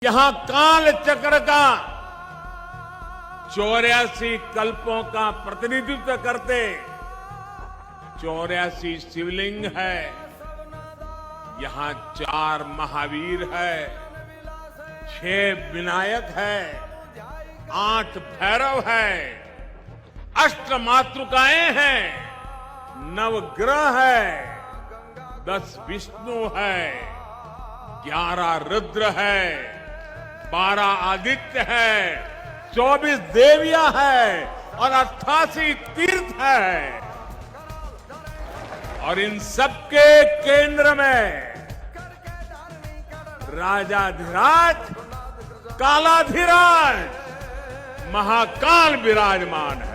यहां काल चक्र का 84 कल्पों का प्रतिनिधित्व करते 84 शिवलिंग है। यहां 4 महावीर है, 6 विनायक है, 8 भैरव है, 8 मातृकाएं हैं, 9 ग्रह है, 10 विष्णु है, 11 रुद्र है, 12 आदित्य है, 24 देवियां है और 88 तीर्थ है। और इन सबके केंद्र में राजाधिराज कालाधिराज महाकाल विराजमान है।